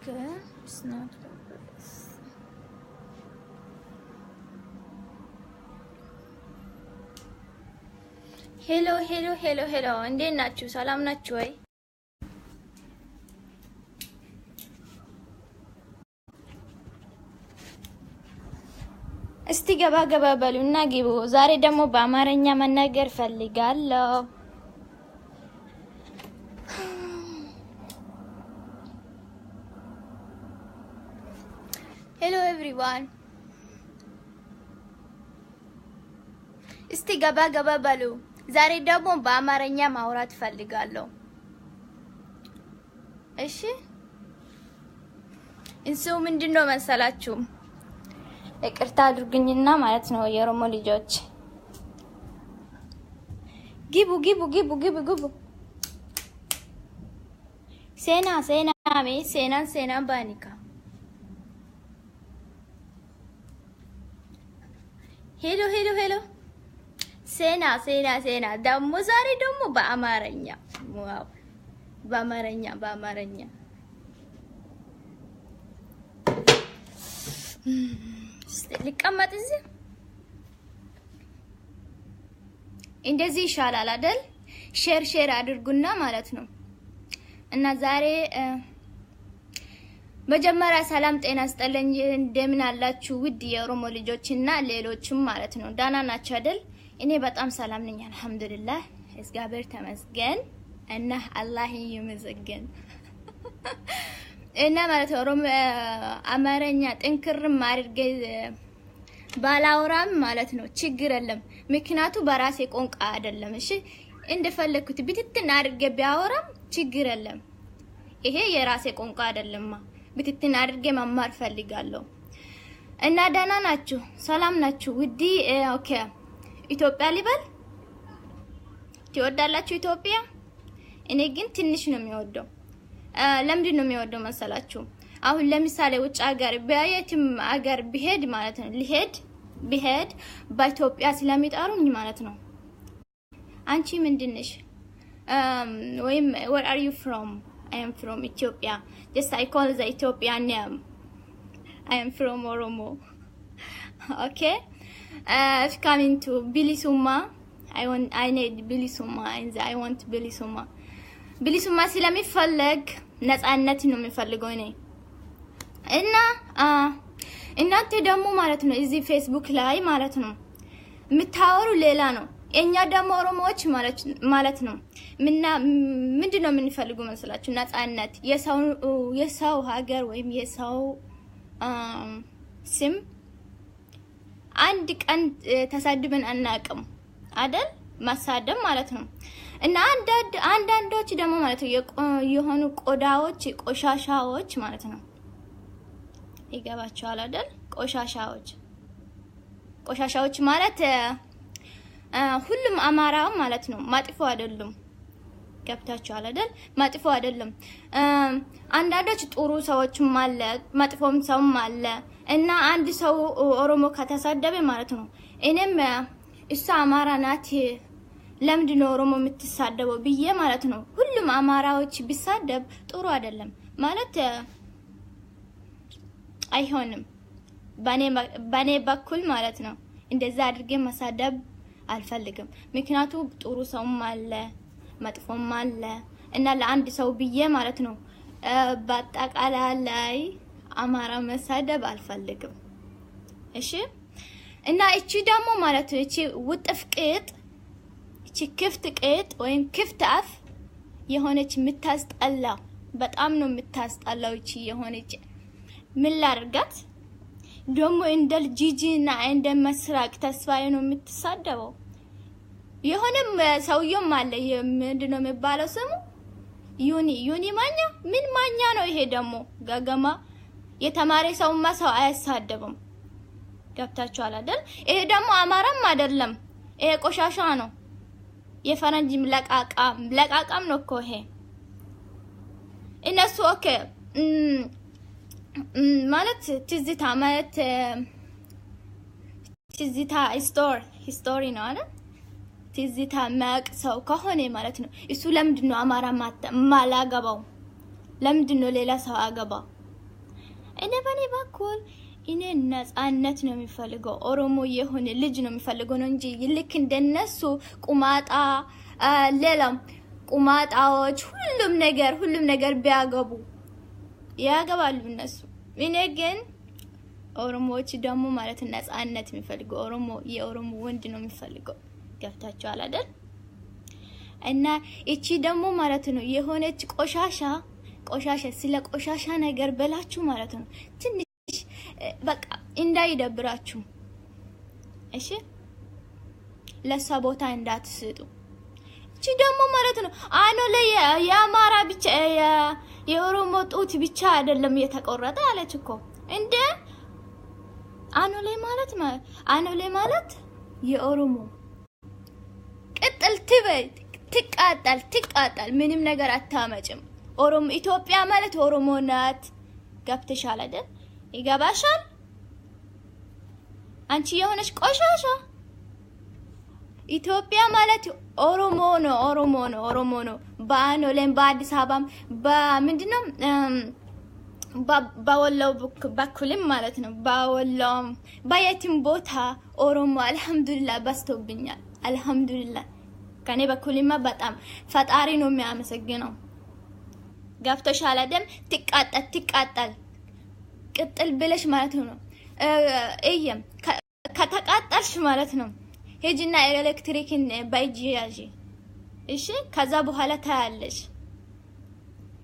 Okay, it's not. Hello. እንዴት ናችሁ? ሰላም ናችሁ ወይ? እስቲ ገባ በሉና ግቡ። ዛሬ ደግሞ በአማርኛ መናገር ፈልጋለሁ። Hello everyone. እስቲ ገባ በሉ። ዛሬ ደግሞ በአማርኛ ማውራት ፈልጋለሁ። እሺ እንሱ ምንድነው መሰላችሁ? ይቅርታ አድርጉኝና ማለት ነው የሮሞ ልጆች። ግቡ ሴና ባኒካ ሄሎ ሴና ደግሞ ዛሬ ደግሞ በአማርኛ ዋው በአማርኛ ልቀመጥ እዚህ እንደዚህ ይሻላል አይደል? ሼር አድርጉና ማለት ነው። እና ዛሬ መጀመሪያ ሰላም ጤና ይስጥልኝ። እንደምን አላችሁ ውድ የኦሮሞ ልጆችና ሌሎችም ማለት ነው። ዳና ናችሁ አይደል? እኔ በጣም ሰላም ነኝ አልহামዱሊላህ። እግዚአብሔር ተመስገን እና አላህ ይመስገን። እና ማለት ኦሮሞ አማርኛ ጥንክርም አድርጌ ባላወራም ማለት ነው ችግር የለም። ምክንያቱ በራሴ ቋንቋ አይደለም። እሺ እንደፈለኩት ብትትን አድርጌ ቢያወራም ችግር የለም። ይሄ የራሴ ቋንቋ አይደለም። ብትትን አድርጌ መማር ፈልጋለሁ። እና ደህና ናችሁ? ሰላም ናችሁ? ውዲ ኦኬ ኢትዮጵያ ሊበል ትወዳላችሁ? ኢትዮጵያ እኔ ግን ትንሽ ነው የሚወደው። ለምንድን ነው የሚወደው መሰላችሁ? አሁን ለምሳሌ ውጭ ሀገር በየትም ሀገር ቢሄድ ማለት ነው ቢሄድ በኢትዮጵያ ስለሚጠሩኝ ማለት ነው አንቺ ምንድነሽ ወይም where are you from? I am from Ethiopia. Just I call the Ethiopian name. I am from Oromo. Okay? Coming to Bilisuma. I need Bilisuma and I want Bilisuma. Bilisuma ስለሚፈልግ ነፃነት ነው የሚፈልገው እኔ እና እናንተ ደግሞ ማለት ነው እዚህ ፌስቡክ ላይ ማለት ነው የምታወሩ ሌላ ነው። እኛ ደግሞ ኦሮሞዎች ማለት ነው ምንድነው የምንፈልገው መስላችሁ? ነፃነት፣ የሰው ሀገር ወይም የሰው ስም አንድ ቀን ተሳድበን አናቅም አይደል? ማሳደብ ማለት ነው። እና አንዳንዶች ደግሞ ማለት ነው የሆኑ ቆሻሻዎች ማለት ነው ይገባቸዋል አይደል? ቆሻሻዎች ማለት ሁሉም አማራው ማለት ነው ማጥፎ አይደሉም። ገብታችኋል አይደል? ማጥፎ አይደለም። አንዳንዶች ጥሩ ሰዎችም አለ፣ ማጥፎም ሰውም አለ። እና አንድ ሰው ኦሮሞ ከተሳደበ ማለት ነው እኔም እሷ አማራ ናት ለምንድን ነው ኦሮሞ የምትሳደበው ብዬ ማለት ነው ሁሉም አማራዎች ቢሳደብ ጥሩ አይደለም ማለት አይሆንም። በኔ በኩል ማለት ነው እንደዛ አድርጌ መሳደብ አልፈልግም። ምክንያቱም ጥሩ ሰውም አለ መጥፎም አለ እና ለአንድ ሰው ብዬ ማለት ነው በአጠቃላይ አማራ መሳደብ አልፈልግም። እሺ እና እቺ ደግሞ ማለት ነው እቺ ውጥፍቅጥ እቺ ክፍት ቅጥ ወይም ክፍት አፍ የሆነች የምታስጠላ በጣም ነው የምታስጠላው። እቺ የሆነች ምን ላድርጋት ደግሞ እንደ ጂጂና እንደ መስራቅ ተስፋዬ ነው የምትሳደበው። የሆነም ሰውየውም አለ ምንድነው የሚባለው ስሙ ዩኒ ማኛ ምን ማኛ ነው ይሄ ደግሞ ጋጋማ የተማረ ሰውማ ሰው አያሳደብም። ገብታችኋል አይደል? ይሄ ደግሞ አማራም አይደለም፣ ይሄ ቆሻሻ ነው። የፈረንጅ ለቃቃም ነው እኮ ይሄ። እነሱ ኦኬ ማለት ትዝታ ማለት ትዝታ ሂስቶሪ ነው አይደል? ትዝታ ማቅ ሰው ከሆነ ማለት ነው እሱ ለምንድን ነው አማራ ማላገባው? ለምንድን ነው ሌላ ሰው አገባው? እኔ በኔ በኩል እኔ ነፃነት ነው የሚፈልገው። ኦሮሞ የሆነ ልጅ ነው የሚፈልገው ነው እንጂ ልክ እንደነሱ ቁማጣ ሌላም ቁማጣዎች ሁሉም ነገር ቢያገቡ ያገባሉ እነሱ። እኔ ግን ኦሮሞዎች ደግሞ ማለት ነፃነት የሚፈልገው የኦሮሞ ወንድ ነው የሚፈልገው። ገብታችኋል አይደል? እና እቺ ደግሞ ማለት ነው የሆነች ቆሻሻ ስለ ቆሻሻ ነገር በላችሁ ማለት ነው ትንሽ በቃ እንዳይደብራችሁ እሺ፣ ለሷ ቦታ እንዳትስጡ። እቺ ደግሞ ማለት ነው አኖ ላይ የአማራ ብቻ የኦሮሞ ጡት ብቻ አይደለም የተቆረጠ አለች እኮ እንደ አኖ ላይ ማለት የኦሮሞ ቅጥል ትቃጠል ምንም ነገር አታመጭም። ኦሮሞ ኢትዮጵያ ማለት ኦሮሞ ናት። ገብተሻል አይደል? ይገባሻል? አንቺ የሆነች ቆሻሻ ኢትዮጵያ ማለት ኦሮሞ ነው። በአኖሌም በአዲስ አበባም በምንድነው በወሎ በኩልም ማለት ነው በወሎም በየትም ቦታ ኦሮሞ አልሐምዱሊላህ በዝቶብኛል። አልሐምዱሊላህ ከኔ በኩልማ በጣም ፈጣሪ ነው የሚያመሰግነው። ገብቶሻል አይደል? ትቃጠል ቅጥል ብለሽ ማለት ነው። ከተቃጠልሽ ማለት ነው ሄጂና ኤሌክትሪክን ባይጂ ያጂ እሺ። ከዛ በኋላ ታያለሽ።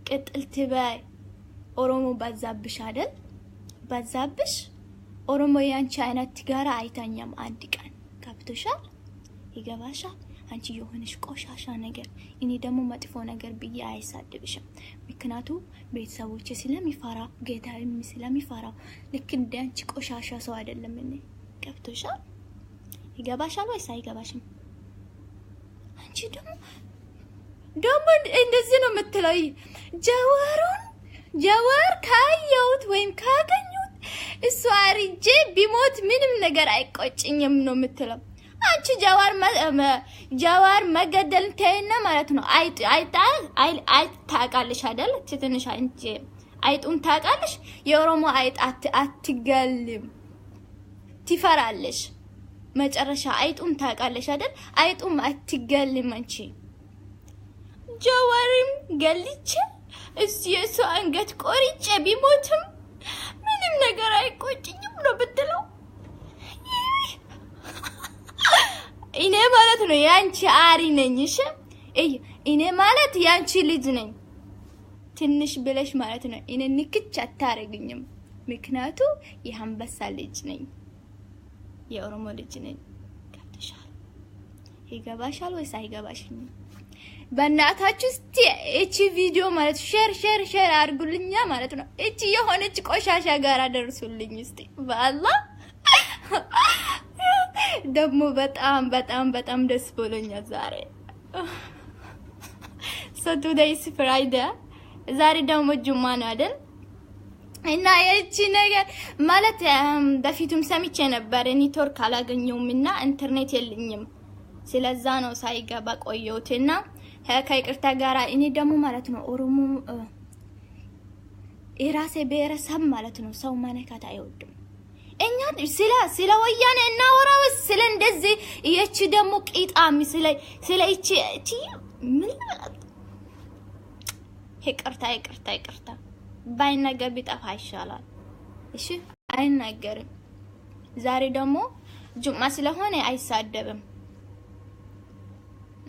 ቅጥል ትበይ። ኦሮሞ በዛብሽ አይደል? በዛብሽ። ኦሮሞ ያንቺ አይነት ጋራ አይታኛም አንድ ቀን። ገብቶሻል? ይገባሻል? አንቺ የሆነሽ ቆሻሻ ነገር እኔ ደግሞ መጥፎ ነገር ብዬ አይሳድብሽም። ምክንያቱ ቤተሰቦቼ ስለሚፈራ ጌታዬም ስለሚፈራ ልክ እንደ አንቺ ቆሻሻ ሰው አይደለም እኔ። ገብቶሻል? ይገባሻል ወይስ አይገባሽም? አንቺ ደግሞ እንደዚህ ነው የምትለው። ጀዋር ካየሁት ወይም ካገኙት እሱ አርጄ ቢሞት ምንም ነገር አይቆጭኝም ነው የምትለው። አንቺ ጀዋር መገደል ተይና ማለት ነው። አይጥ ታውቃለሽ አይደል? ትንሽ አንቺ አይጡን ታውቃለሽ? የኦሮሞ አይጥ አትገልም፣ ትፈራለሽ። መጨረሻ አይጡን ታውቃለሽ አይደል? አይጡም አትገልም። አንቺ ጀዋርም ገልቼ የሱ አንገት ቆርጬ ቢሞትም ምንም ነገር አይቆጭኝም ነው ብትለው። እኔ ማለት ነው ያንቺ አሪ ነኝ። እሺ እኔ ማለት ያንቺ ልጅ ነኝ። ትንሽ ብለሽ ማለት ነው እኔ ንክች አታረግኝም። ምክንያቱ የአንበሳ ልጅ ነኝ፣ የኦሮሞ ልጅ ነኝ። ገብተሻል? ይገባሻል ወይስ አይገባሽም? በእናታችሁ እስቲ እቺ ቪዲዮ ማለት ሼር አድርጉልኛ ማለት ነው። እቺ የሆነች ቆሻሻ ጋር አደርሱልኝ እስቲ በአላህ። ደግሞ በጣም ደስ ብሎኛል ዛሬ። so today is Friday። ዛሬ ደግሞ ጁማ ነው አይደል? እና እቺ ነገር ማለት በፊቱም ሰምቼ ነበር ኔትወርክ አላገኘውምና ኢንተርኔት የለኝም። ስለዛ ነው ሳይገባ ቆየሁትና ከይቅርታ ጋራ እኔ ደግሞ ማለት ነው ኦሮሞ የራሴ ብሔረሰብ ማለት ነው ሰው ማነካት አይወድም። እኛ ስለ ወያኔ እናወራው ስለ እንደዚህ እቺ ደግሞ ቂጣም ስለ እቺ ምን ይቅርታ ባይነገር ቢጠፋ ይሻላል። እሺ አይናገርም። ዛሬ ደግሞ ጁማ ስለሆነ አይሳደብም።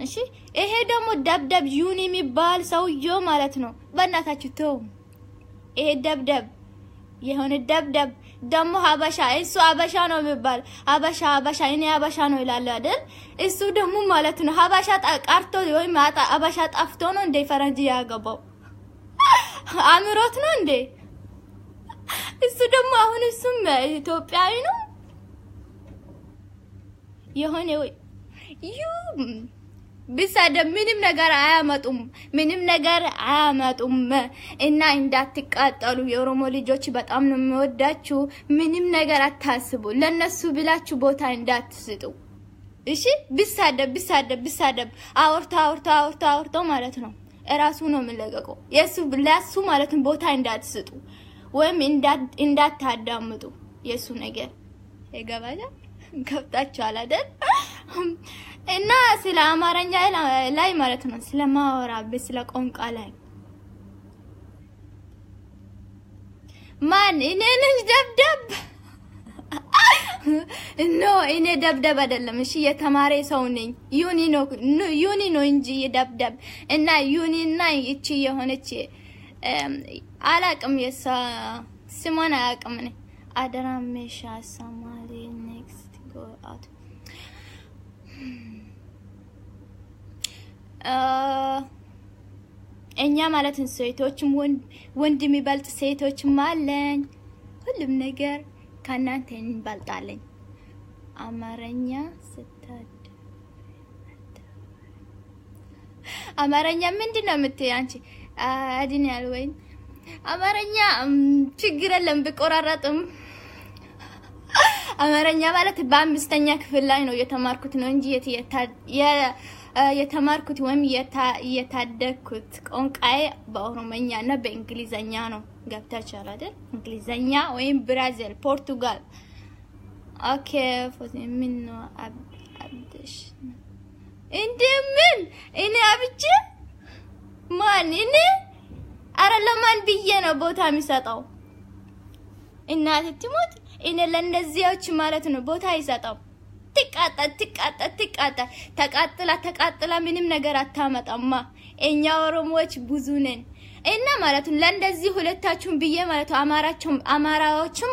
እሺ ይሄ ደግሞ ደብደብ ዩኒ የሚባል ሰውዬው ማለት ነው በእናታችሁ ተው። ይሄ ደብደብ የሆነ ደብደብ ደግሞ ሀበሻ እሱ ሀበሻ ነው የሚባል ሀበሻ እኔ ሀበሻ ነው ይላል አይደል? እሱ ደግሞ ማለት ነው ሀበሻ ቀርቶ ወይም ሀበሻ ጠፍቶ ነው እንደ ፈረንጅ ያገባው አምሮት ነው እንዴ? እሱ ደግሞ አሁን እሱም ኢትዮጵያዊ ነው የሆነ ወይ ቢሳደብ ምንም ነገር አያመጡም። እና እንዳትቃጠሉ የኦሮሞ ልጆች በጣም ነው የሚወዳችሁ። ምንም ነገር አታስቡ። ለነሱ ብላችሁ ቦታ እንዳትስጡ እሺ። ቢሳደብ አውርቶ ማለት ነው እራሱ ነው የሚለቀቀው። ለሱ ማለት ነው ቦታ እንዳትስጡ። ወይም እንዳታዳምጡ የሱ ነገር ይገባል። ገብታችኋል አይደል? እና ስለ አማርኛ ላይ ማለት ነው ስለማወራበት ስለ ቋንቋ ላይ ማን እኔ ነኝ ደብደብ እኔ ደብደብ አይደለም። እሺ የተማረ ሰው ነኝ። ዩኒ ነው እንጂ ደብደብ እና ዩኒና እቺ የሆነች አላቅም የሳ ስሟን አላቅም ነኝ። አደራሜሻ ሰማሊ ኔክስት ጎ አውት እኛ ማለት ሴቶችም ወንድ የሚበልጥ ሴቶችም አለን። ሁሉም ነገር ከናንተ እንበልጣለን። አማርኛ አማርኛ ምንድነው የምትይ አንቺ? አዲናል ወይ አማርኛ ችግር የለም ቢቆራረጥም አማርኛ ማለት በአምስተኛ ክፍል ላይ ነው የተማርኩት ነው እንጂ የተማርኩት ወይም የታደግኩት ቋንቋዬ በኦሮሞኛ እና በእንግሊዘኛ ነው። ገብታችኋል አይደል? እንግሊዘኛ ወይም ብራዚል፣ ፖርቱጋል። ኦኬ ምን ነው አብደሽ እንደምን እኔ አብቼ ማን እኔ አረ ለማን ብዬ ነው ቦታ የሚሰጠው? እናት ትሞት እኔ ለእንደዚያዎች ማለት ነው ቦታ አይሰጠው። ተቃጥላ ምንም ነገር አታመጣማ። እኛ ኦሮሞዎች ብዙ ነን እና ማለት ነው ለእንደዚህ ሁለታችሁም ብዬ ማለት አማራዎችም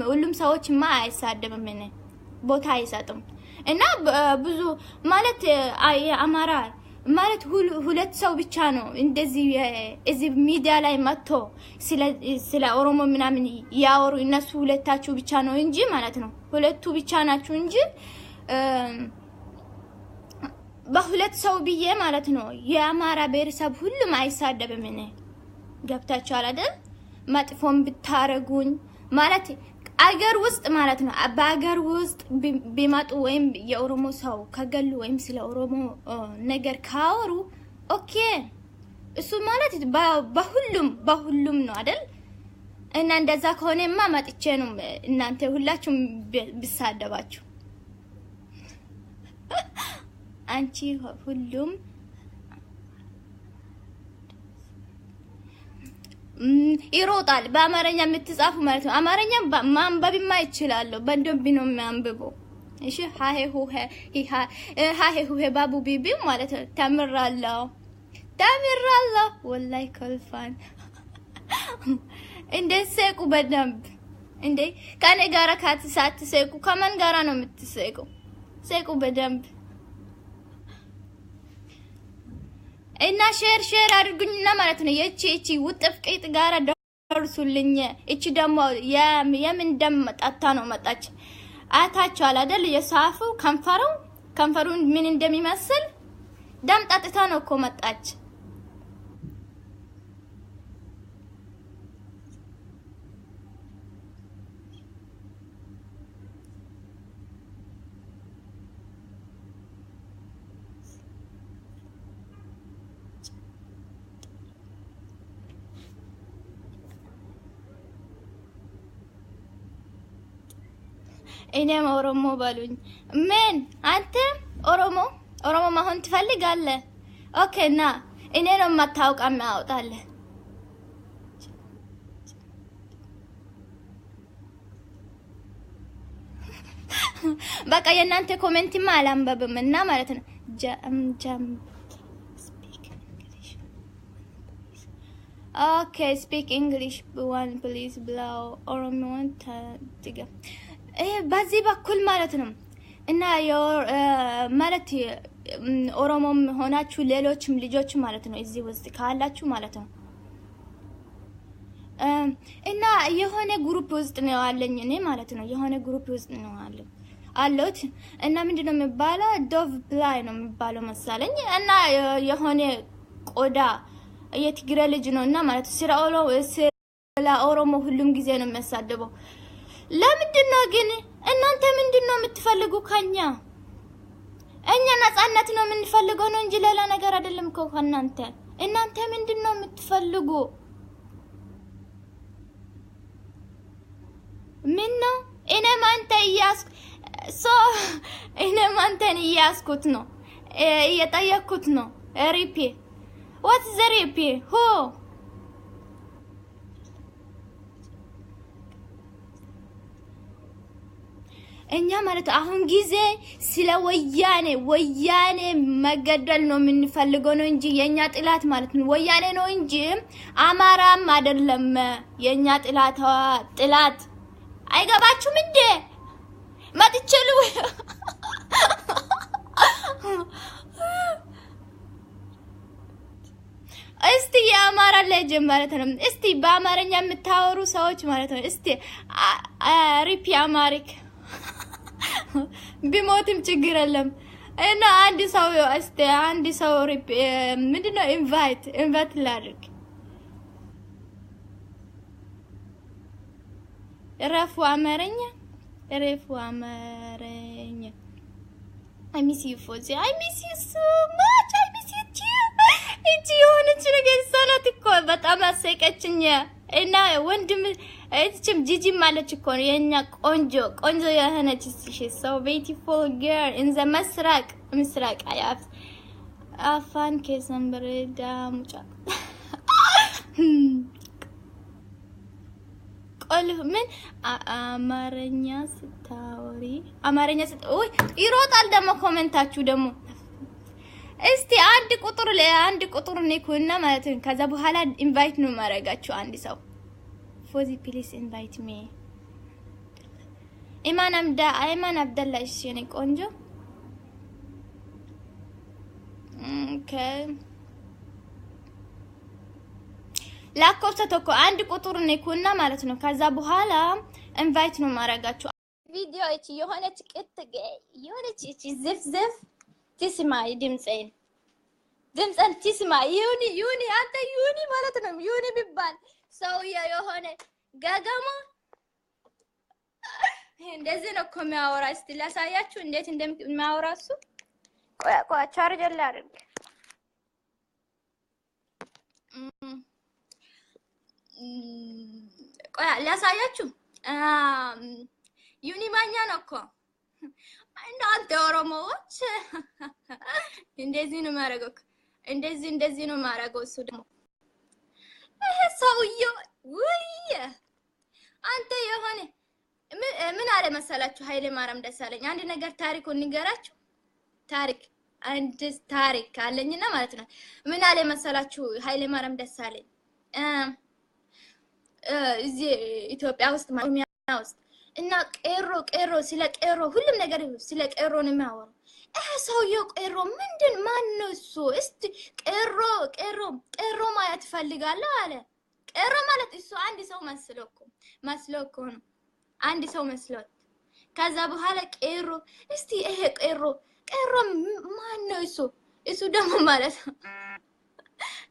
ሁሉም ሰዎችማ አይሳደብም እኔ ቦታ አይሰጥም። እና ብዙ ማለት አማራ ማለት ሁለት ሰው ብቻ ነው እንደዚህ እዚህ ሚዲያ ላይ መጥቶ ስለ ኦሮሞ ምናምን ያወሩ እነሱ ሁለታችሁ ብቻ ነው እንጂ ማለት ነው ሁለቱ ብቻ ናችሁ እንጂ በሁለት ሰው ብዬ ማለት ነው የአማራ ብሔረሰብ ሁሉም አይሳደብም። እኔ ገብታችኋል አይደል? መጥፎም ብታረጉኝ ማለት አገር ውስጥ ማለት ነው በአገር ውስጥ ቢመጡ ወይም የኦሮሞ ሰው ከገሉ ወይም ስለ ኦሮሞ ነገር ካወሩ ኦኬ እሱ ማለት በሁሉም ነው አይደል? እና እንደዛ ከሆነማ መጥቼ ነው እናንተ ሁላችሁም ብሳደባችሁ አንቺ ሁሉም ይሮጣል በአማርኛ የምትጻፉ ማለት ነው። አማርኛ ማንበብማ ይችላል በደንብ ነው የሚያንብበው። እሺ ሃሄ ባቡ ቢቢ ማለት ነው ተምራለሁ ወላይ ከልፋን እንደ ሰቁ በደንብ እንደ ከኔ ጋራ ሳትሰቁ ከማን ጋራ ነው የምትሰቁ? ሰቁ በደንብ እና ሼር አድርጉኝና ማለት ነው የቺ ውጥፍ ቂጥ ጋራ ደርሱልኝ። እቺ ደግሞ የምን ደም መጣታ ነው መጣች አታችኋል አይደል? የሳፉ ከንፈሩን ምን እንደሚመስል ደም ጣጥታ ነው እኮ መጣች። እኔም ኦሮሞ ባሉኝ ምን አንተ ኦሮሞ መሆን ትፈልጋለህ? ኦኬ ና እኔ ነው ማታውቃ ማውጣለ በቃ የእናንተ ኮሜንትማ አላንበብም እና ማለት ነው ጃም Okay, speak English one please below ኦሮሞ ትገ በዚህ በኩል ማለት ነው እና ማለት ኦሮሞም ሆናችሁ ሌሎችም ልጆች ማለት ነው እዚህ ውስጥ ካላችሁ ማለት ነው እና የሆነ ግሩፕ ውስጥ ነው ያለኝ እኔ ማለት ነው የሆነ ግሩፕ ውስጥ ነው አለሁት እና ምንድነው የሚባለው ዶቭ ፕላይ ነው የሚባለው መሰለኝ እና የሆነ ቆዳ የትግሬ ልጅ ነው እና ማለት ስለ ኦሮሞ ሁሉም ጊዜ ነው የሚያሳድበው። ለምንድነው ግን እናንተ ምንድነው የምትፈልጉ ከኛ? እኛ ነፃነት ነው የምንፈልገው ነው እንጂ ሌላ ነገር አይደለም እኮ ከናንተ። እናንተ ምንድነው የምትፈልጉ? ምነው እኔ ማንተ እያስኩ ሶ እኔ ማንተን እያስኩት ነው እየጠየኩት ነው ሪፒ what is the ሪፒ who እኛ ማለት አሁን ጊዜ ስለ ወያኔ መገደል ነው የምንፈልገው ነው እንጂ የኛ ጥላት ማለት ነው ወያኔ ነው እንጂ አማራም አይደለም የኛ ጥላት አይገባችሁም እንዴ ማጥቸሉ እስቲ የአማራ ልጅ ማለት ነው እስቲ በአማርኛ የምታወሩ ሰዎች ማለት ነው እስቲ ሪፒ አማሪክ ቢሞትም ችግር የለም እና አንድ ሰው ምንድነው ኢንቫይት ላድርግ ረፉ አማርኛ I miss you Fozi I miss you so much I miss you too እቺ የሆነች ነገር ሰናት እኮ በጣም አሰቀችኝ እና ወንድም እቺም ጂጂ ማለች እኮ የኛ ቆንጆ የሆነች so beautiful girl in the ምስራቅ አያፍ አፋን ከሰንበረዳ ሙጫ ቆልህ ምን አማርኛ ስታወሪ ወይ ይሮጣል ደሞ ኮሜንታችሁ ደሞ እስቲ አንድ ቁጥር ነኩና ማለት ነው ከዛ በኋላ ኢንቫይት ነው ማረጋችሁ አንድ ሰው ፎዚ ፕሊዝ ኢንቫይት ሚ አይማን አብደላ እሺ የኔ ቆንጆ ኦኬ ላኮፍተ ተኮ አንድ ቁጥር ነኩና ማለት ነው ከዛ በኋላ ኢንቫይት ነው ማረጋችሁ ቪዲዮ እቺ የሆነች ቅጥገ የሆነች እቺ ዝፍ ትስማይ ድምጼን ትስማይ ዩኒ አንተ ዩኒ ማለት ነው ዩኒ ቢባል ሰው የሆነ ጋጋማ እንደዚህ ነው የሚያወራ እስቲ ላሳያችሁ እንዴት እንደሚያወራ እሱ ቆይ ቻርጀር ላድርግ ቆይ ላሳያችሁ ዩኒ ማኛ ነው እኮ እናንተ ኦሮሞዎች እንደዚህ ነው ማረገው እንደዚህ ነው ማረገው እሱ ደግሞ ሰውዬው ውይ አንተ የሆነ ምን አለ መሰላችሁ ኃይሌ ማርያም ደሳለኝ አንድ ነገር ታሪኩን ንገራችሁ ታሪክ አለኝና ማለት ነው ምን አለ መሰላችሁ ኃይሌ ማርያም ደሳለኝ እዚህ ኢትዮጵያ ውስጥ ማሚያ ውስጥ እና ቄሮ ስለ ቄሮ ሁሉም ነገር ስለ ቄሮ ነው የሚያወራው ሰውዬው ቄሮ ምንድን ማን ነው እሱ እስቲ ቄሮ ማለት ፈልጋለሁ አለ ቄሮ ማለት እሱ አንድ ሰው መስሎ እኮ ነው አንድ ሰው መስሎት ከዛ በኋላ ቄሮ እስቲ ይሄ ቄሮ ማን ነው እሱ ደግሞ ማለት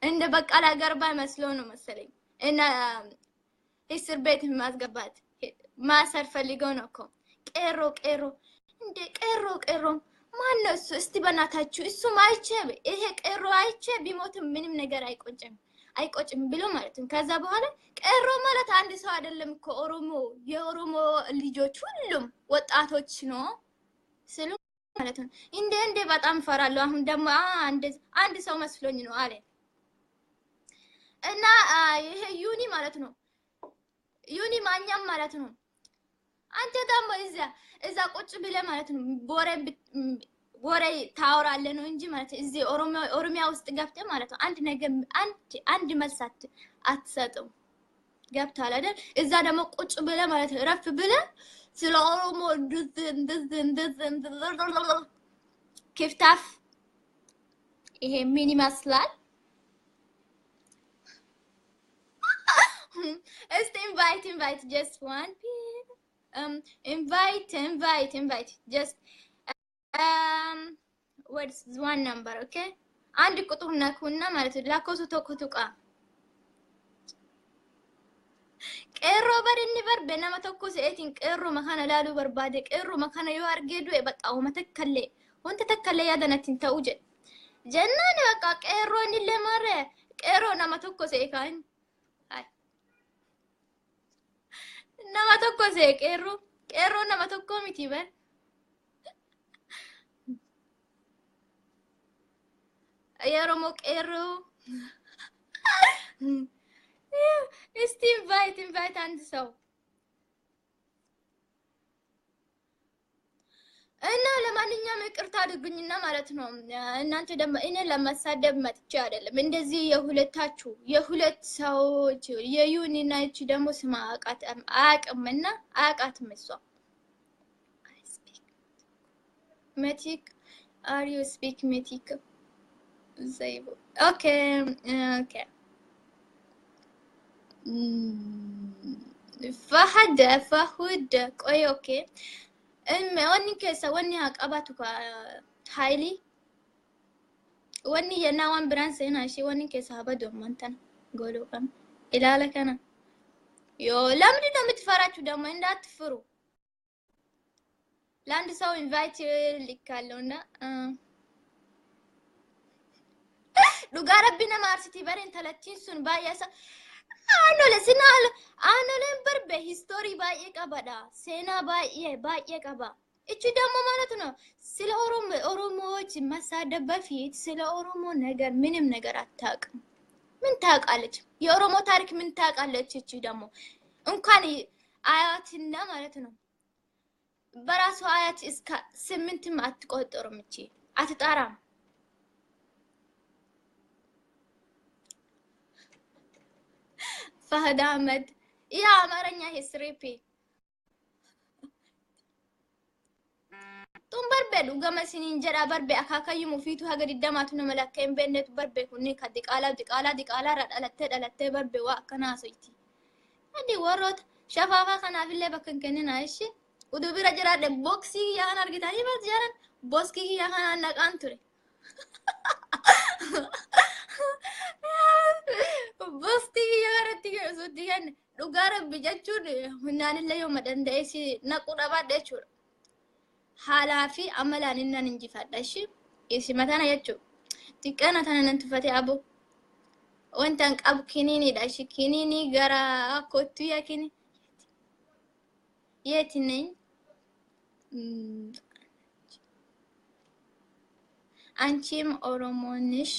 እንደ በቃላ ገርባ መስሎ ነው መሰለኝ እና እስር ቤት ማስገባት ማሰር ፈልገው ነው እኮ ቄሮ እንደ ቄሮ ማን ነው እሱ እስቲ በእናታችሁ እሱ ማይቼ ይሄ ቄሮ አይቼ ቢሞትም ምንም ነገር አይቆጭም ብሎ ማለት ነው ከዛ በኋላ ቄሮ ማለት አንድ ሰው አይደለም እኮ የኦሮሞ ልጆች ሁሉም ወጣቶች ነው ስሉ ማለት ነው እንደ በጣም ፈራለሁ አሁን ደግሞ አንድ ሰው መስሎኝ ነው አለ እና ይሄ ዩኒ ማለት ነው ዩኒ ማኛም ማለት ነው አንተ ደግሞ እዛ ቁጭ ብለ ማለት ነው ቦሬ ታወራለህ ነው እንጂ ማለት እዚህ ኦሮሚያ ውስጥ ገብተህ ማለት ነው አንድ ነገር አንድ መልሳት አትሰጥም ገብታል አይደል እዛ ደግሞ ቁጭ ብለ ማለት ረፍ ብለ ስለ ኦሮሞ ክፍታፍ ይሄ ምን ይመስላል Just invite just one invite just what's one number okay አንድ ቁጥር ነኩና ማለት ነው ላኮሱ ተኩቱቃ ቄሮ በርኒበር በነማ ተኩስ እቲን ቄሮ መካነ ላሉ በርባደ ቄሮ መካነ ይዋርገዱ በቃው መተከለ ወንተ ተከለ ያደነትን ተውጀ ጀናን በቃ ቄሮን ለማረ ቄሮ ነማ ተኩስ እካን nama tokko see qeerroo nama tokko miti bar yeroo moo qeerroo እስቲ invite አንድ ሰው እና ለማንኛውም ይቅርታ አድርጉኝና ማለት ነው እናንተ ደግሞ እኔ ለማሳደብ መጥቼ አይደለም እንደዚህ የሁለት ሰዎች የዩኒና እቺ ደግሞ ስማ አያቅምና አያቃትም እሷ metic are you speak metic زيبو okay فهد قوي اوكي واني كيسا واني هقباتو هايلي واني يناوان برانس هنا شي واني كيسا هبدو منتن قولو كم إلا لك أنا يو لمدي دو متفراتو دمو اندا تفرو لاند سو invite لكالونا دوغا ربنا مارستي برين تلاتين سن بايسا أنا بربه history باي قبدا سينا باي قبا እቺ ደግሞ ማለት ነው ስለ ኦሮሞዎች መሳደብ በፊት ስለ ኦሮሞ ነገር ምንም ነገር አታውቅም ምን ታውቃለች የኦሮሞ ታሪክ ምን ታውቃለች እቺ ደግሞ እንኳን አያትና ማለት ነው በራሱ አያት እስከ 8 አትቆጠሩም እቺ አትጣራም فهد أحمد يا أمرني هسريبي تون بربي لوجا مسنين جرا بربي أكاكا يموفيتو هاجر الدماتو نملكين بينت بربي كوني كديك على رد على بربي وأكنا سويتي هدي ورد شفافا خنا في اللي بكن كننا إيشي ودو بيرا جرا بوكسي يا أنا رجعتني بس جرا بوكسي يا أنا نقانتوري بوستي يا رتي سوديان دوغار بيجچون هنان الله يوم دندايسي نقودا بادچور حالافي عملاننا ننجي فداشي يسي متانا يچو تيقنا تنن تفتي ابو وانتن قب كينيني داشي كينيني غرا كوتو يا كيني يتنين አንቺም ኦሮሞንሽ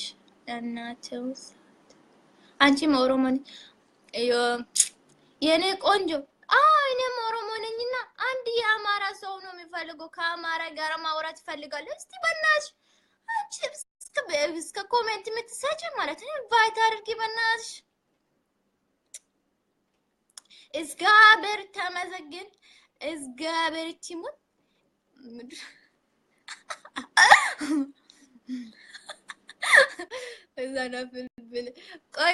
እናተውስ አንቺም ኦሮሞን የኔ ቆንጆ እኔም ኦሮሞ ነኝና አንድ የአማራ ሰው ነው የሚፈልገው ከአማራ ጋር ማውራት ፈልጋለሁ እስቲ በእናትሽ አንቺ እስከ ኮሜንት የምትሰጪ ማለት ነው ኢንቫይት አድርጊ በእናትሽ እግዚአብሔር ተመሰገን እግዚአብሔር ይሙት እዛና ፍልፍል ቆይ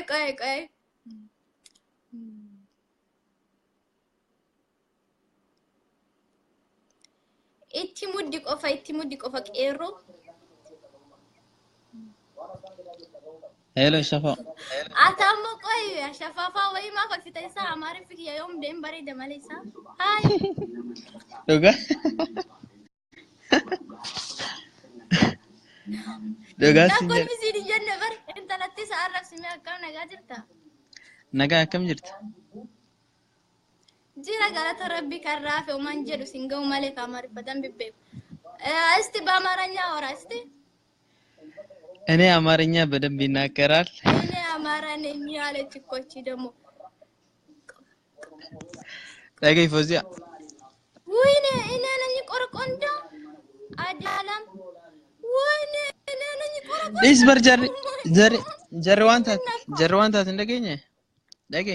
እቲ ሙዲ ቆፋ ቄሮ ሄሎ ሸፋ አታሞ ቆይ ሸፋፋ ወይ ማ ፈክተይሳ አማሪ ፍክ የዮም ደም በሬ ደመለይሳ ሃይ ዶጋ نقول مزيد جنبر انت لا تسعرف سمي كم نجاترتا نجا كم جرت جيرا قالت ربي كراف ومن جدو سنجو مالك امر بدن بيب استي بامارኛ ወራ እስቲ እኔ አማርኛ በደንብ ይናገራል እኔ አማራኝ ያለች እኮች ደግሞ ታገይ ፎዚያ ወይኔ እኔ ነኝ ቆርቆንዳ አዳላም ليش برجر جروانتات እንደገኘ ደገ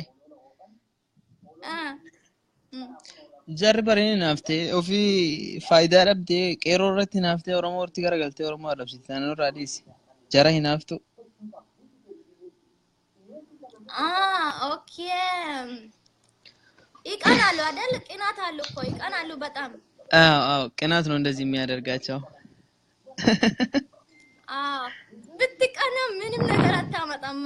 جربرين نافته وفي فايده ربدي قيرورت نافته ورمورتي غرغلته ورمو ربسي تانو راديس جره نافتو اوكي ይቀናሉ አይደል ቅናት አሉ እኮ ይቀናሉ በጣም ቅናት ነው እንደዚህ የሚያደርጋቸው ብትቀና ምንም ነገር አታመጣማ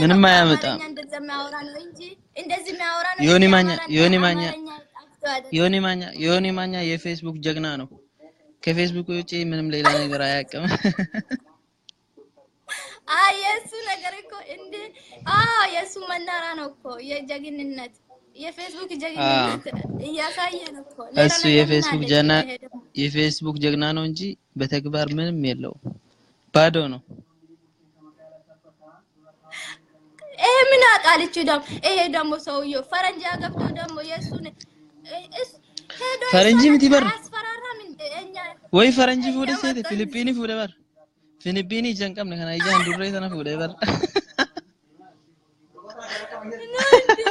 ምንም አያመጣም እንደዚህ የሚያወራ ነው እንጂ እንደዚህ የሚያወራ ነው ዮኒ ማኛ የፌስቡክ ጀግና ነው ከፌስቡክ ውጪ ምንም ሌላ ነገር አያውቅም የሱ ነገር እኮ እንደ የሱ መናራ ነው እኮ የጀግንነት የፌስቡክ አዎ ጀግንነት እያሳየን እኮ ሌላ እሱ ነገር ምን አለ? ይሄ ደግሞ የፌስቡክ ጀግና ነው እንጂ በተግባር ምንም የለው ባዶ ነው። ይሄ ምን አቃልች ደግሞ ይሄ ደግሞ ሰውየው ፈረንጅ ገብቶ ደግሞ የሱን ሄዶ ፈረንጂ እሷን ምትበር አያስፈራራም እንደ እኛ ወይ ፈረንጂ ፉደ ሴት እየመጣ ፊሊፒኒ ፉደ በር ፊሊፒኒ ጀንቀም ነከና ይጃን ዱሬ ተና ፉደ በር ነው እንዴ?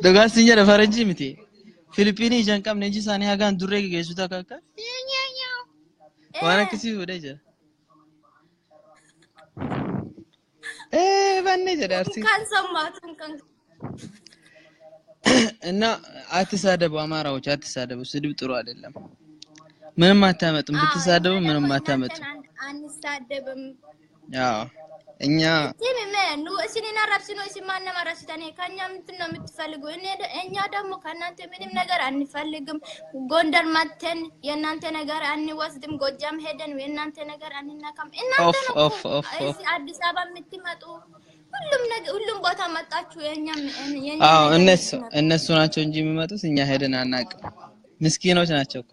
dogas sinjara faranji miti filipini jankam neji sani hagan durre geessu takaka wana kisi fude jira banne jira arsi kan ሰማቱን kan እና አትሳደቡ አማራዎች አትሳደቡ ስድብ ጥሩ አይደለም ምንም አታመጡም ብትሳደቡ ምንም አታመጡም አንሳደብም አዎ እኛ ሲሚመኑ ሲኒና ራብሲኖ ሲማና ማራሲታኔ ካኛ ምንድነው የምትፈልጉ እኛ ደግሞ ከናንተ ምንም ነገር አንፈልግም ጎንደር ማተን የናንተ ነገር አንወስድም ጎጃም ሄደን የናንተ ነገር አንናካም እናንተ ነው እዚህ አዲስ አበባ የምትመጡ ሁሉም ቦታ መጣችሁ የኛ አዎ እነሱ ናቸው እንጂ የሚመጡት እኛ ሄደን አናቅም ምስኪኖች ናቸው እኮ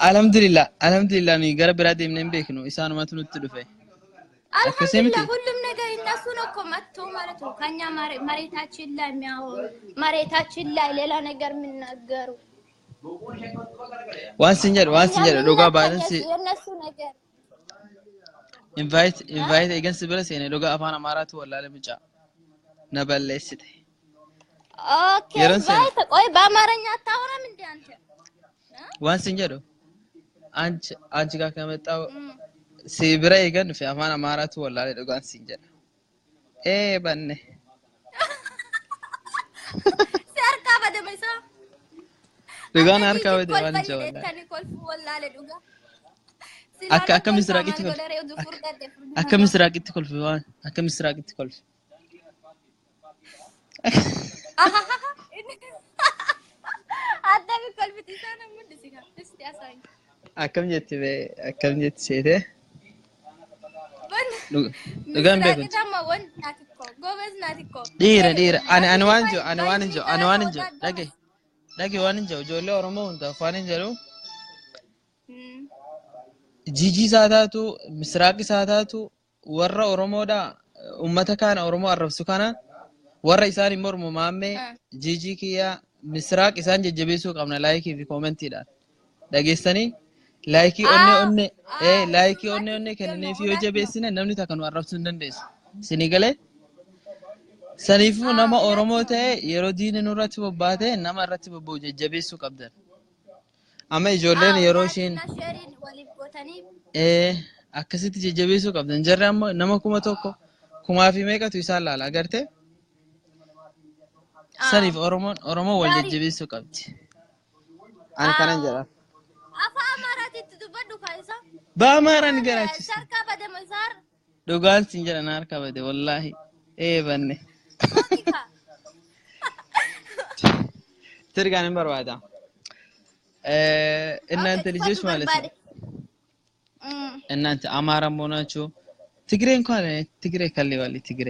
alhamdulillah ni gara birade ምንም ቤክ ነው ኢሳኑ ማትኑት ድፈ አልሐምዱሊላህ ሁሉም ነገር እነሱ ነው እኮ መጥቶ ማለት ነው ከኛ መሬታችን ላይ የሚያወሩ መሬታችን ላይ ሌላ ነገር የሚናገሩ ዋንሲንጀር ዶጋ ባለንስ የነሱ ነገር invite against ብለስ የኔ ዶጋ አፋን አማራቱ ወላለ ብቻ ነበለስተ ኦኬ invite ቆይ በአማርኛ አታወራም እንዴ አንተ ዋንሲንጀር አንቺ ጋር ከመጣው ሲብራ ይገን في አፋን አማራቱ ወላለ ዶጋን ሲንጀር በነ ሲርካ በደመሳ ዶጋን አርካ ወላለ ወላለ ዶጋ akka misraqitti kolfi waan akka misraqitti kolfi adda mi kolfiti sana mudisika isti asay akkam jetti seete dogan be kun tama won natiko gobes natiko dira ani wanjo dage wanjo jolle oromo hunta fanin jaru jiji saataatu misraaqi saataatu warra oromoodha ummata kana oromo arrabsu kana warra isaan mormu maamme jiji kiya misraaq isaan jajjabeessu qabna like fi comment dhaan dhageessanii like onne kennanii fi yoo jabeessine namni takka nu arrabsuu hin dandeessu sinigale saniifuu nama oromoo ta'e yeroo diini nurratti bobbaate nama irratti bobba'u jajjabeessu qabdan amma ijoolleen yeroo ishiin akkasitti jajjabeessu qabdan jarri amma nama 1,000 kumaa fi meeqatu isaan laala agarte saniif oromoo wal jajjabeessu qabdi ani kanan jedha afa amaaraatti dubbadhu kaisa በአማራን ገራችስ sarka badamazar dogan sinjara nar kabade wallahi banne ትርጋንም በርባዳ እናንተ ልጆች ማለት ነው እናንተ አማራም ሆናችሁ ትግሬ እንኳን ትግሬ ከለዋል ትግሬ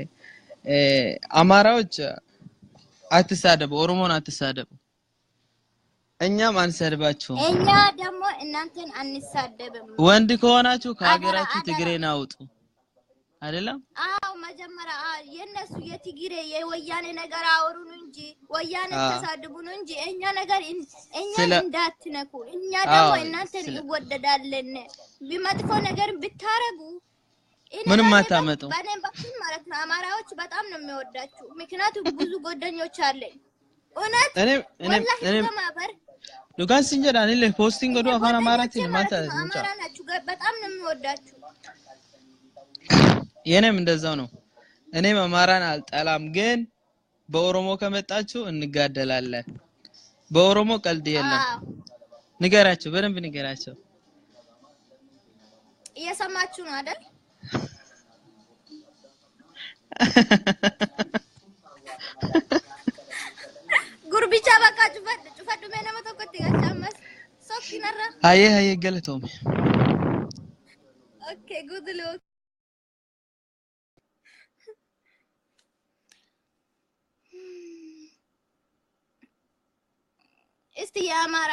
አማራዎች አትሳደቡ ኦሮሞን አትሳደቡ እኛም አንሰድባችሁ እኛ ደግሞ እናንተን አንሳደብም ወንድ ከሆናችሁ ከሀገራችሁ ትግሬን አውጡ አይደለም አው መጀመሪያ የነሱ የትግሬ የወያኔ ነገር አወሩን እንጂ ወያኔ ተሳድቡን እንጂ እኛ ነገር እኛ እንዳትነኩ እኛ ደግሞ እናንተን ይወደዳለን ቢመጥፎ ነገር ብታረጉ ምንም አታመጡ በኔም በኩል ማለት ነው አማራዎች በጣም ነው የሚወዳችሁ ምክንያቱም ብዙ ጓደኞች አለኝ እውነት እኔ ማበር ሉጋን ሲንጀራ እኔ ለፖስቲንግ ወዶ አፋን አማራት ማታ አማራ ናችሁ በጣም ነው የሚወዳችሁ የኔም እንደዛው ነው እኔም አማራን አልጠላም ግን በኦሮሞ ከመጣችሁ እንጋደላለን በኦሮሞ ቀልድ የለም ንገራቸው በደንብ ንገራቸው እየሰማችሁ ነው አይደል ጉርቢቻ በቃ ጩፈዱ መነመ ተቆጥ ያቻመስ ሶኪነራ አየ ገለቶም ኦኬ ጉድ ሉክ እስቲ የአማራ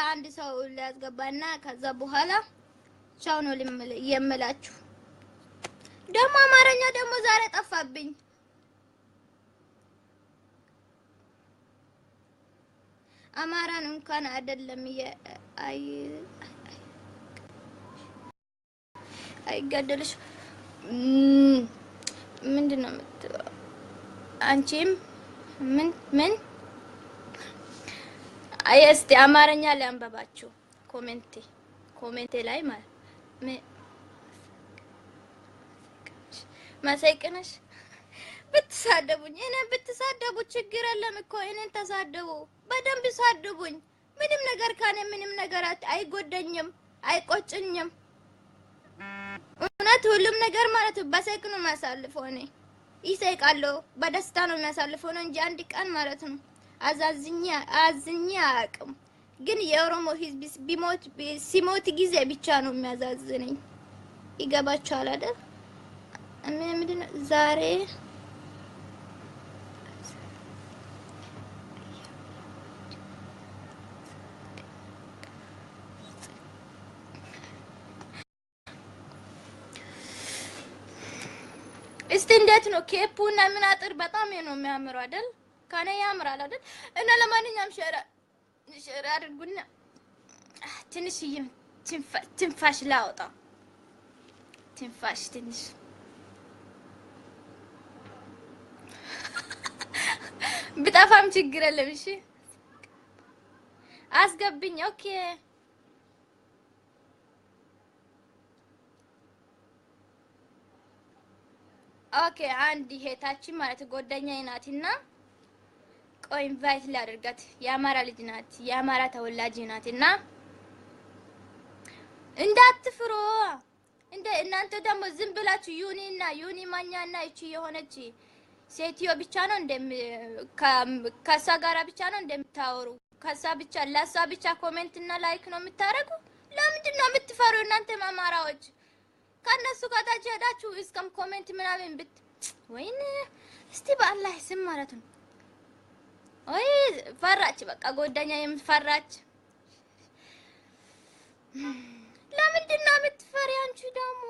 አንድ ሰው ሊያስገባና ከዛ በኋላ ቻው ነው የምላችሁ። ደግሞ አማርኛ ደግሞ ዛሬ ጠፋብኝ። አማራን እንኳን አይደለም አይገደልሽ ምንድነው የምትለው አንቺም ምን እስቲ አማርኛ ሊያንበባችሁ ኮሜንቴ ላይ ማለት መሰይቅነሽ ብትሳደቡኝ እኔን ብትሳደቡ ችግር የለም እኮ እኔን ተሳደቡ፣ በደንብ ሳደቡኝ። ምንም ነገር ካኔ ምንም ነገር አይጎደኝም፣ አይቆጭኝም። እውነት ሁሉም ነገር ማለት በሰይቅ ነው የሚያሳልፈው። እኔ ይሰይቃለሁ፣ በደስታ ነው የሚያሳልፈው ነው እንጂ አንድ ቀን ማለት ነው አዝኛ አያውቅም። ግን የኦሮሞ ህዝብ ሲሞት ጊዜ ብቻ ነው የሚያዛዝነኝ። ይገባችኋል አይደል? ምንድነው ዛሬ እስቲ እንዴት ነው ኬፑና ምን አጥር በጣም ነው የሚያምረው አይደል? ካኔ ያምራል አይደል? እና ለማንኛውም ሸራ አድርጉና ትንሽ ትንፋሽ ላውጣ። ትንፋሽ ትንሽ ብጠፋም ችግር የለም። እሺ አስገብኝ። ኦኬ አንድ ይሄታችን ማለት ጓደኛዬ ናትና ቆይ ኢንቫይት ላድርጋት። የአማራ ልጅ ናት፣ የአማራ ተወላጅ ናትና እንዳትፍሩ። እናንተ ደግሞ ዝም ብላችሁ ዩኒ ማኛና እቺ የሆነች ሴትዮ ብቻ ነው ከሷ ጋራ ብቻ ነው እንደምታወሩ። ከሷ ብቻ ለሷ ብቻ ኮሜንት እና ላይክ ነው የምታረጉ። ለምንድን ነው የምትፈሩ እናንተ አማራዎች? ከነሱ ጋር ሄዳችሁ እስከም ኮሜንት ምናምን ወይኔ እስቲ በአላህ ስም ማለት ነው። ወይ ፈራች፣ በቃ ጓደኛ የምትፈራች። ለምንድን ነው የምትፈሪ አንቺ ደግሞ?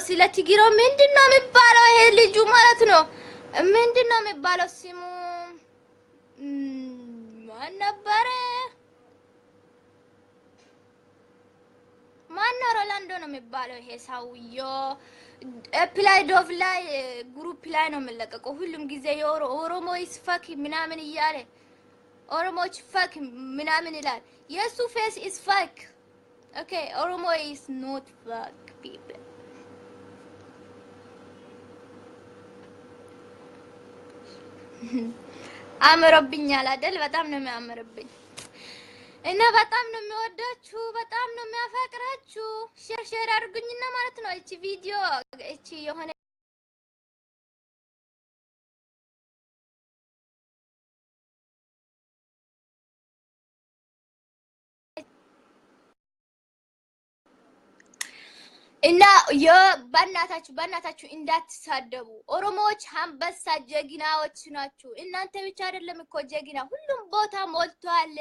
ስለ ትግሮ ምንድነው የሚባለው? ይሄ ልጁ ማለት ነው ምንድነው የሚባለው ስሙ ማን ነበረ? ማነው? ሮላንዶ ነው የሚባለው ይሄ ሰውዬው። ፕላይ ዶቭ ላይ ግሩፕ ላይ ነው የሚለቀቀው ሁሉም ጊዜ የኦሮሞ ይስፈክ ምናምን እያለ ኦሮሞች ፈክ ምናምን ይላል። የሱ ፌስ ኢስ ፈክ። ኦኬ ኦሮሞ ኢስ ኖት ፈክ ፒፕል። አምሮብኛል አይደል? በጣም ነው የሚያምርብኝ እና በጣም ነው የሚወዳችሁ፣ በጣም ነው የሚያፈቅራችሁ። ሼር አድርጉኝና ማለት ነው እቺ ቪዲዮ እቺ የሆነ እና በእናታችሁ እንዳትሳደቡ። ኦሮሞዎች አንበሳ ጀግናዎች ናችሁ። እናንተ ብቻ አይደለም እኮ ጀግና፣ ሁሉም ቦታ ሞልቷል።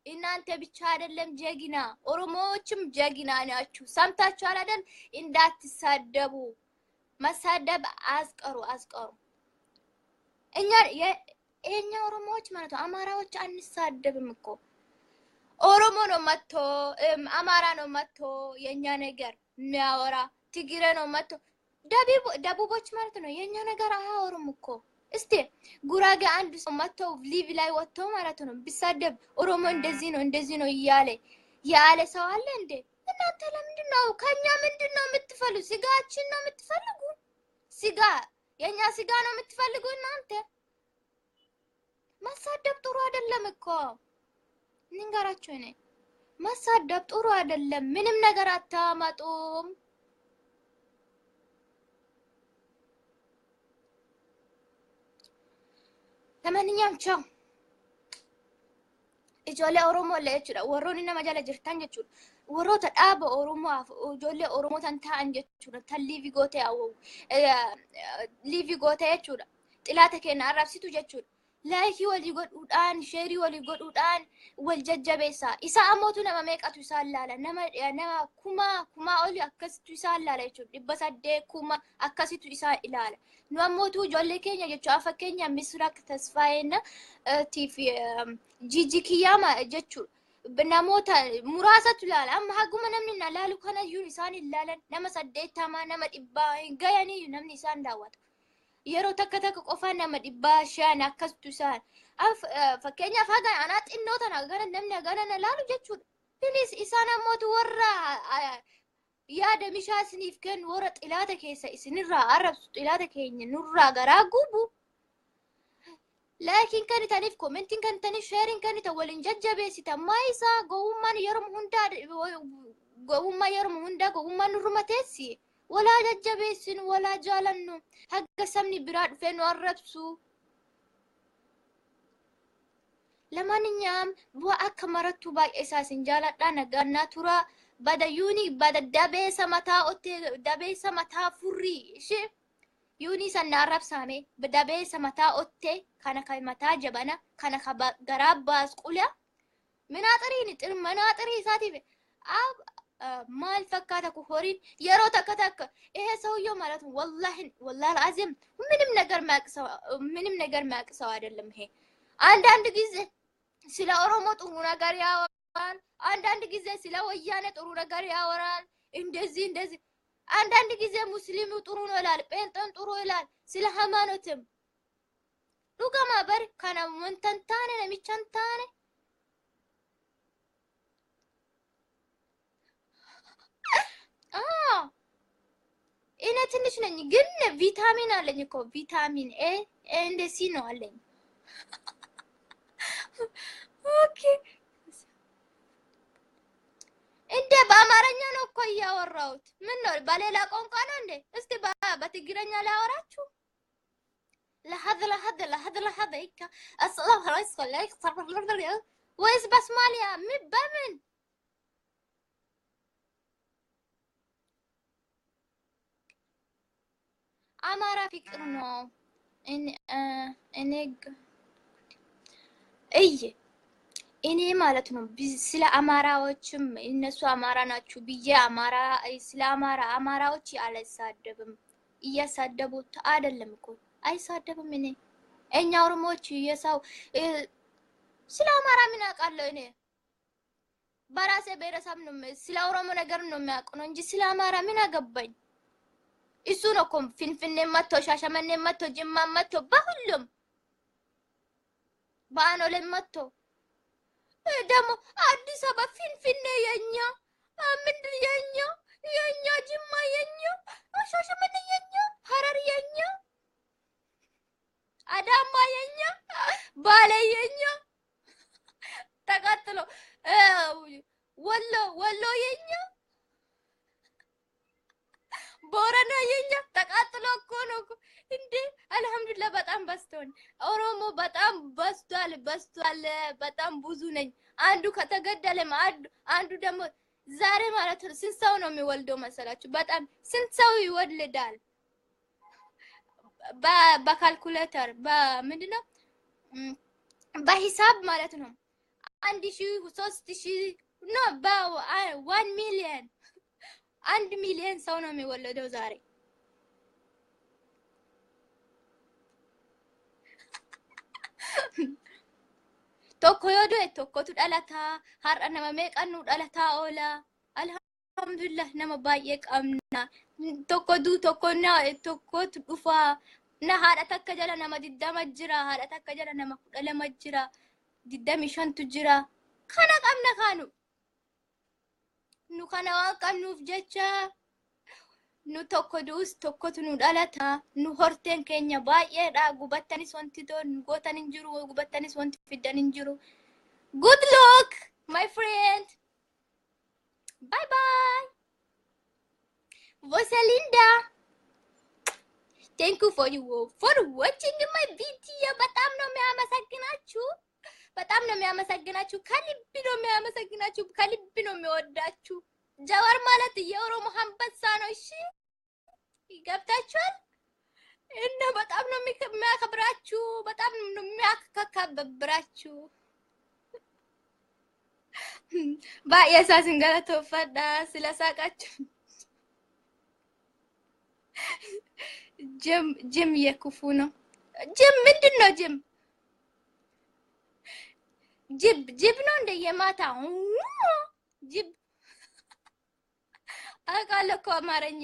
እናንተ ብቻ አይደለም ጀግና፣ ኦሮሞዎችም ጀግና ናችሁ። ሰምታችኋል አይደል? እንዳትሳደቡ። መሳደብ አስቀሩ። እኛ ኦሮሞዎች ማለት ነው አማራዎች አንሳደብም እኮ። ኦሮሞ ነው መጥቶ አማራ ነው መጥቶ የኛ ነገር የሚያወራ፣ ትግሬ ነው መጥቶ ደቡቦች ማለት ነው የኛ ነገር አያወሩም እኮ። እስቲ ጉራጌ አንድ ሰው መጥቶ ሊቭ ላይ ወጥቶ ማለት ነው ቢሳደብ ኦሮሞ እንደዚህ ነው ያለ ሰው አለ እንዴ? እናንተ ለምንድን ነው ከኛ ምንድን ነው የምትፈልጉ? ስጋችን ነው የምትፈልጉ? የኛ ስጋ ነው የምትፈልጉ እናንተ? መሳደብ ጥሩ አይደለም እኮ ንገራችሁ። እኔ መሳደብ ጥሩ አይደለም። ምንም ነገር አታመጡም። ለማንኛውም ቻው። ijoollee Oromoo illee jechuudha. Warroonni nama jala jirtan jechuudha. Warroota dhaaba Oromoo ijoollee Oromoo tan ta'an jechuudha. Tan liivii gootee jechuudha. Xilaata keenya arrabsitu jechuudha. Laayikii walii godhuudhaan, sheerii walii godhuudhaan wal jajjabeessaa. Isa ammootu nama meeqatu isaan laala. Nama kumaa oli akkasitu isaan laala jechuudha. 800 kuma akkasitu isaan ilaala. Nu ammootu ijoollee keenya jechuudha. Fakkeenya Misraaq Tasfaayeen tiif Jiji Kiyyaama jechuudha. Namoota muraasatu ilaala. Amma haguma namni na laalu kanayyuu isaan ilaalan nama 80 nama 100 hin gayanii namni isaan daawwatu. Yeroo takka qofaan nama 500 akkasitu isaan. Fakkeenyaaf haga anaa xinnoo tana gara namni hagana na laalu jechuudha. Bilis isaan ammootu warra yaada mishaa isiniif kennu warra xilaata keessa isinirraa arrabsu xilaata keenya nurraa garaa gubu. Laakiin kan itaniif komentiin kan itaniif sheeriin kan ita waliin jajjabeessitan maayisaa gowwummaan yeroo hundaa gowwummaan nurruma teessi. Walaa jajjabeessinu walaa jaalannu hagga sabni biraa dhufee nu arrabsu. Lamaaninyaan bu'aa akka marattuu baay'ee isaasin jaaladhaa nagaannaa tura. Bada dabeessa mataa ottee dabeessa mataa furrii ishee yuuni sanna arrabsaame dabeessa mataa ottee kana kan mataa jabana kana kan garaa baasqula manaaxirii isaatiif maal fakkaata ku horiin yeroo takka ሰውየው ማለት ነው والله العظيم ምንም ነገር ማቅሰው አይደለም ይሄ አንዳንድ ጊዜ ስለ ኦሮሞ ጥሩ ነገር ያወራል አንዳንድ ጊዜ ስለ ወያኔ ጥሩ ነገር ያወራል እንደዚህ አንዳንድ ጊዜ ሙስሊሙ ጥሩ ነው ይላል ጴንጤን ጥሩ ይላል ስለ ሃይማኖትም ዱጋማ በር ካና ወንተንታነ ነሚቻንታነ እኔ ትንሽ ነኝ ግን ቪታሚን አለኝ እኮ ቪታሚን ኤ እንደ ሲ ነው አለኝ ኦኬ እንደ በአማርኛ ነው እኮ ያወራሁት ምን ነው በሌላ ቋንቋ ነው እንዴ እስቲ በትግረኛ ላወራችሁ لحظة هيك الصلاة عليك ويس بسماليا بمن አማራ ፍቅር ነው እኔ ማለት ነው ስለ አማራዎችም እነሱ አማራ ናችሁ ብዬ ስለ አማራዎች አልሳደብም እያሳደቡት አይደለም እኮ አይሳደብም እኛ ኦሮሞዎች የሰው ስለ አማራ ምን አውቃለሁ እኔ በራሴ ብሔረሰብ ነው ስለ ኦሮሞ ነገር ነው የሚያውቀው ነው እንጂ ስለ አማራ ምን አገባኝ እሱ ነው እኮ ፊንፊኔ መጥቶ ሻሸመኔ መጥቶ ጅማ መጥቶ በሁሉም በአኖሌ መጥቶ ደግሞ አዲስ አበባ ፊንፊኔ የኛ ምንድን የኛ ጅማ የኛ ሻሸመኔ የኛ ሀረር የኛ አዳማ የኛ ባሌ የኛ ተቀጥሎ ወሎ የኛ ቦረና የኛ ተቃጥሎ እኮ ነው እንዴ አልহামዱሊላህ በጣም በስተውን ኦሮሞ በጣም በስቷል በጣም ብዙ ነኝ አንዱ ከተገደለ አንዱ ደግሞ ዛሬ ማለት ነው ስንት ሰው ነው የሚወልደው መሰላችሁ በጣም ስንት ሰው ይወልዳል በካልኩሌተር በምንድነው በሂሳብ ማለት ነው 1000 3000 ነው በ1 ሚሊዮን 1 ሚሊዮን ሰው ነው የሚወለደው ዛሬ tokko yodo tokkotu dhalata har'a nama meeqannu dhalata oola alhamdulillah nama baay'ee qabna tokkotu dhufa na haadha takka jala nama 20 jira haadha takka jala nama 12 jira 25tu jira kana qabna kanu nu kana waan qabnuuf jecha nu tokkotu nu dhalata nu horteen keenya baay'eedha gubattanis wanti gootan hin jiru gubattanis wanti fiddan hin jiru good luck my friend bye bye Vosalinda thank you for watching my video በጣም ነው የሚያመሰግናችሁ በጣም ነው የሚያመሰግናችሁ። ከልብ ነው የሚያመሰግናችሁ። ከልብ ነው የሚወዳችሁ። ጀዋር ማለት የኦሮሞ አንበሳ ነው። እሺ ይገብታችኋል። እና በጣም ነው የሚያከብራችሁ። በጣም ነው የሚያከብራችሁ። ባየሳስን ገለቶፈዳ ስለሳቃችሁ ጅም የክፉ ነው። ጅም ምንድን ነው? ጅብ ነው እንደ የማታ ጅብ አውቃለሁ እኮ አማርኛ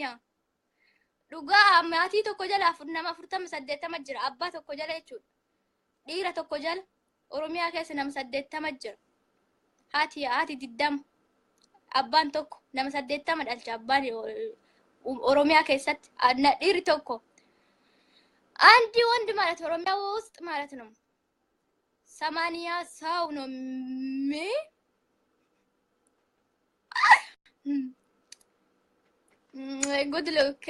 ዱጋ ማቲ tokko jala nama 48 jira abbaa tokko jala jechuudha dhiira tokko jala oromiyaa keessa nama 80 jira haati diddam abbaan tokko nama 80 dhalcha abbaan oromiyaa keessatti dhiirri tokko አንድ ወንድ ማለት ኦሮሚያ ውስጥ ማለት ነው 80 ሰው ነው ጉድ ሉክ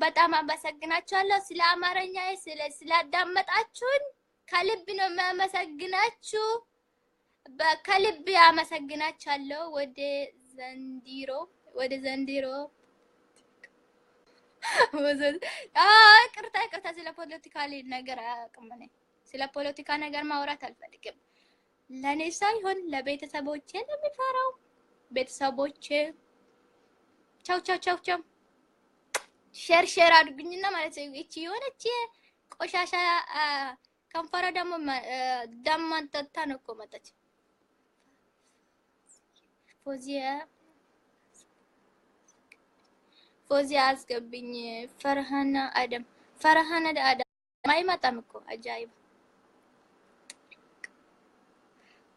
በጣም አመሰግናችኋለሁ ስለ አማርኛ ስላዳመጣችሁን ከልብ ነው የማመሰግናችሁ ከልብ አመሰግናችኋለሁ ወደ ዘንድሮ ቅርታ ስለ ፖለቲካሊ ነገር አያውቅም ነኝ ስለ ፖለቲካ ነገር ማውራት አልፈልግም ለኔ ሳይሆን ለቤተሰቦቼ ለሚፈራው ቤተሰቦቼ ቻው ሼር አድርጉኝና ማለት ነው እቺ የሆነች ቆሻሻ ከንፈራ ደግሞ ደማን ጠጣ ነው እኮ መጣች ፎዚያ አስገብኝ ፈርሃና አደም አይመጣም እኮ አጃይብ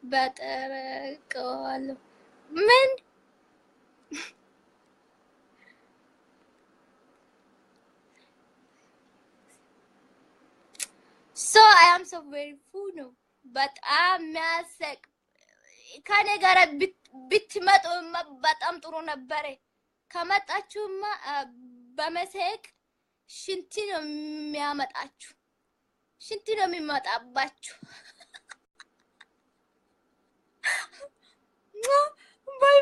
በጠረቀዋለሁ ምን So I am so very full no በጣም የሚያሰቅ ከኔ ጋር ብትመጡ በጣም ጥሩ ነበር ከመጣችሁማ በመሰቅ ሽንቲ ነው የሚያመጣችሁ ሽንቲ ነው የሚመጣባችሁ ባይ